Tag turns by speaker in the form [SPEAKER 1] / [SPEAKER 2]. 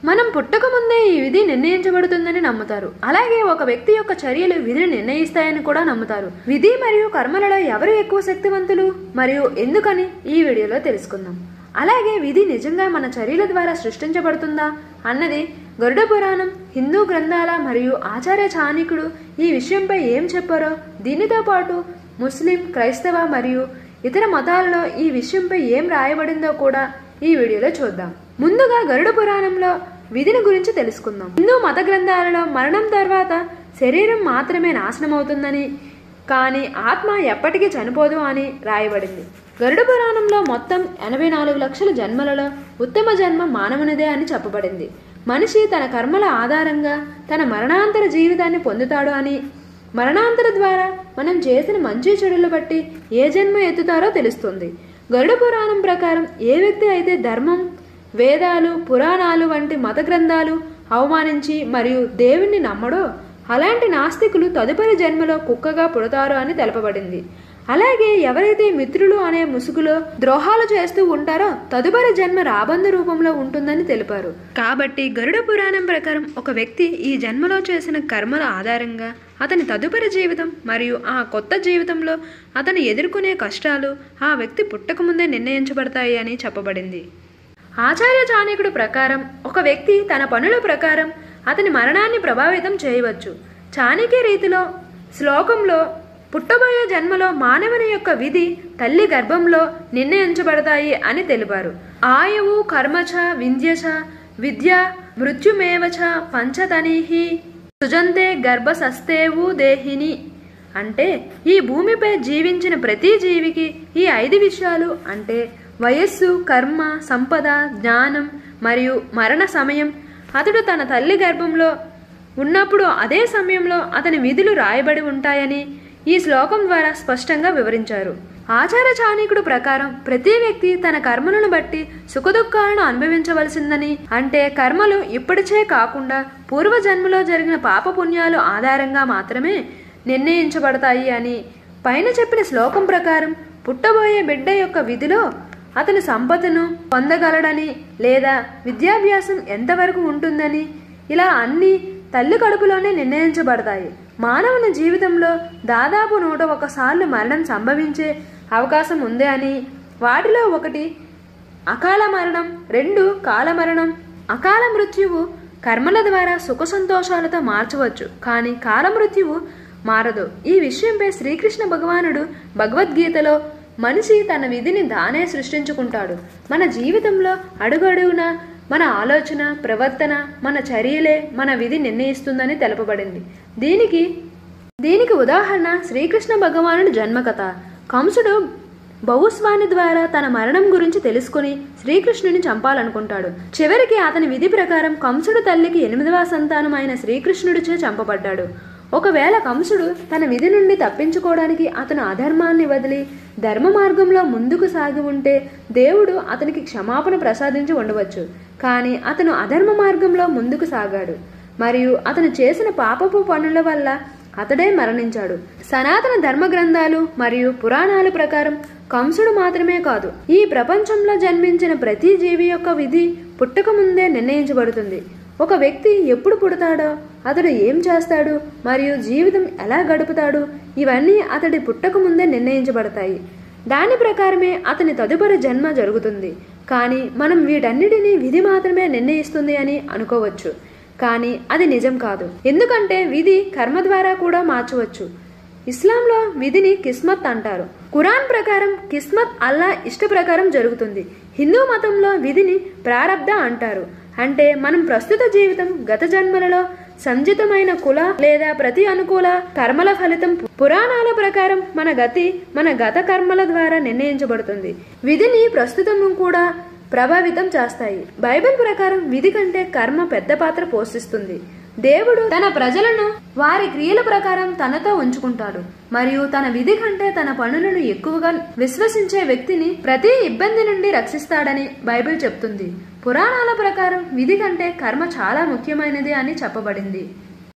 [SPEAKER 1] మనం పుట్టక ముందే ఈ విధి నిర్ణయించబడుతుందని నమ్ముతారు. అలాగే ఒక వ్యక్తి యొక్క చర్యలు విధిని నిర్ణయిస్తాయని కూడా నమ్ముతారు. విధి మరియు కర్మలలో ఎవరు ఎక్కువ శక్తివంతులు మరియు ఎందుకని ఈ వీడియోలో తెలుసుకుందాం. అలాగే విధి నిజంగా మన చర్యల ద్వారా సృష్టించబడుతుందా అన్నది గరుడ పురాణం, హిందూ గ్రంథాల మరియు ఆచార్య చాణక్యుడు ఈ విషయంపై ఏం చెప్పారో, దీనితో పాటు ముస్లిం, క్రైస్తవ మరియు ఇతర మతాలలో ఈ విషయంపై ఏం రాయబడిందో కూడా ఈ వీడియోలో చూద్దాం. ముందుగా గరుడ పురాణంలో విధిని గురించి తెలుసుకుందాం. హిందూ మత గ్రంథాలలో మరణం తర్వాత శరీరం మాత్రమే నాశనమవుతుందని, కానీ ఆత్మ ఎప్పటికీ చనిపోదు అని రాయబడింది. గరుడ పురాణంలో మొత్తం 84 లక్షల జన్మలలో ఉత్తమ జన్మ మానవునిదే అని చెప్పబడింది. మనిషి తన కర్మల ఆధారంగా తన మరణాంతర జీవితాన్ని పొందుతాడు అని, మరణాంతర ద్వారా మనం చేసిన మంచి చెడులు బట్టి ఏ జన్మ ఎత్తుతారో తెలుస్తుంది. గరుడ పురాణం ప్రకారం ఏ వ్యక్తి అయితే ధర్మం, వేదాలు, పురాణాలు వంటి మత గ్రంథాలు అవమానించి మరియు దేవుణ్ణి నమ్మడో అలాంటి నాస్తికులు తదుపరి జన్మలో కుక్కగా పుడతారు అని తెలపబడింది. అలాగే ఎవరైతే మిత్రులు అనే ముసుగులో ద్రోహాలు చేస్తూ ఉంటారో తదుపరి జన్మ రాబందు రూపంలో ఉంటుందని తెలిపారు. కాబట్టి గరుడ పురాణం ప్రకారం ఒక వ్యక్తి ఈ జన్మలో చేసిన కర్మల ఆధారంగా అతని తదుపరి జీవితం మరియు ఆ కొత్త జీవితంలో అతను ఎదుర్కొనే కష్టాలు ఆ వ్యక్తి పుట్టకముందే నిర్ణయించబడతాయి అని చెప్పబడింది. ఆచార్య చాణక్యుడు ప్రకారం ఒక వ్యక్తి తన పనుల ప్రకారం అతని మరణాన్ని ప్రభావితం చేయవచ్చు. చాణక్య రీతిలో శ్లోకంలో పుట్టబోయే జన్మలో మానవుని యొక్క విధి తల్లి గర్భంలో నిర్ణయించబడతాయి అని తెలిపారు. ఆయువు కర్మచ వింధ్యచ విద్య మృత్యుమేవచ పంచతనిహి సుజంతే గర్భసస్తేవు దేహిని. అంటే ఈ భూమిపై జీవించిన ప్రతి జీవికి ఈ 5 విషయాలు అంటే వయస్సు, కర్మ, సంపద, జ్ఞానం మరియు మరణ సమయం అతడు తన తల్లి గర్భంలో ఉన్నప్పుడు అదే సమయంలో అతని విధులు రాయబడి ఉంటాయని ఈ శ్లోకం ద్వారా స్పష్టంగా వివరించారు. ఆచార్య చాణక్యుడు ప్రకారం ప్రతి వ్యక్తి తన కర్మలను బట్టి సుఖదుఖాలను అనుభవించవలసిందని, అంటే కర్మలు ఇప్పటిచే కాకుండా పూర్వజన్మలో జరిగిన పాపపుణ్యాలు ఆధారంగా మాత్రమే నిర్ణయించబడతాయి అని, పైన చెప్పిన శ్లోకం ప్రకారం పుట్టబోయే బిడ్డ యొక్క విధిలో అతను సంపదను పొందగలడని లేదా విద్యాభ్యాసం ఎంతవరకు ఉంటుందని, ఇలా అన్ని తల్లి కడుపులోనే నిర్ణయించబడతాయి. మానవుని జీవితంలో దాదాపు 101 సార్లు మరణం సంభవించే అవకాశం ఉంది అని, వాటిలో 1 అకాల మరణం, 2 కాల మరణం. అకాల మృత్యువు కర్మల ద్వారా సుఖ సంతోషాలతో మార్చవచ్చు, కానీ కాల మృత్యువు మారదు. ఈ విషయంపై శ్రీకృష్ణ భగవానుడు భగవద్గీతలో మనిషి తన విధిని తానే సృష్టించుకుంటాడు. మన జీవితంలో అడుగడుగునా మన ఆలోచన, ప్రవర్తన, మన చర్యలే మన విధి నిర్ణయిస్తుందని తెలపబడింది. దీనికి ఉదాహరణ శ్రీకృష్ణ భగవానుడి జన్మకథ. కంసుడు బహుస్వాని ద్వారా తన మరణం గురించి తెలుసుకుని శ్రీకృష్ణుని చంపాలనుకుంటాడు. చివరికి అతని విధి ప్రకారం కంసుడు తల్లికి 8వ సంతానం అయిన శ్రీకృష్ణుడిచే చంపబడ్డాడు. ఒకవేళ కంసుడు తన విధి నుండి తప్పించుకోవడానికి అతను అధర్మాన్ని వదిలి ధర్మ మార్గంలో ముందుకు సాగి ఉంటే దేవుడు అతనికి క్షమాపణ ప్రసాదించి ఉండవచ్చు. కానీ అతను అధర్మ మార్గంలో ముందుకు సాగాడు మరియు అతను చేసిన పాపపు పనుల వల్ల అతడే మరణించాడు. సనాతన ధర్మ గ్రంథాలు మరియు పురాణాల ప్రకారం కంసుడు మాత్రమే కాదు, ఈ ప్రపంచంలో జన్మించిన ప్రతి జీవి యొక్క విధి పుట్టక ముందే నిర్ణయించబడుతుంది. ఒక వ్యక్తి ఎప్పుడు పుడతాడో, అతడు ఏం చేస్తాడు మరియు జీవితం ఎలా గడుపుతాడు, ఇవన్నీ అతడి పుట్టక ముందే నిర్ణయించబడతాయి. దాని ప్రకారమే అతని తదుపరి జన్మ జరుగుతుంది. కానీ మనం వీటన్నిటినీ విధి మాత్రమే నిర్ణయిస్తుంది అని అనుకోవచ్చు, కానీ అది నిజం కాదు. ఎందుకంటే విధి కర్మ ద్వారా కూడా మార్చవచ్చు. ఇస్లాంలో విధిని కిస్మత్ అంటారు. ఖురాన్ ప్రకారం కిస్మత్ అల్లా ఇష్ట ప్రకారం జరుగుతుంది. హిందూ మతంలో విధిని ప్రారబ్ధ అంటారు. అంటే మనం ప్రస్తుత జీవితం గత జన్మలలో సంచితమైన కుల లేదా ప్రతి అనుకూల కర్మల ఫలితం. పురాణాల ప్రకారం మన గత కర్మల ద్వారా నిర్ణయించబడుతుంది. విధిని ప్రస్తుతం కూడా ప్రభావితం చేస్తాయి. బైబిల్ ప్రకారం విధి కంటే కర్మ పెద్ద పాత్ర పోషిస్తుంది. దేవుడు తన ప్రజలను వారి క్రియల ప్రకారం తనతో ఉంచుకుంటాడు మరియు తన విధి కంటే తన పనులను ఎక్కువగా విశ్వసించే వ్యక్తిని ప్రతి ఇబ్బంది నుండి రక్షిస్తాడని బైబిల్ చెప్తుంది. పురాణాల ప్రకారం విధి కంటే కర్మ చాలా ముఖ్యమైనది అని చెప్పబడింది.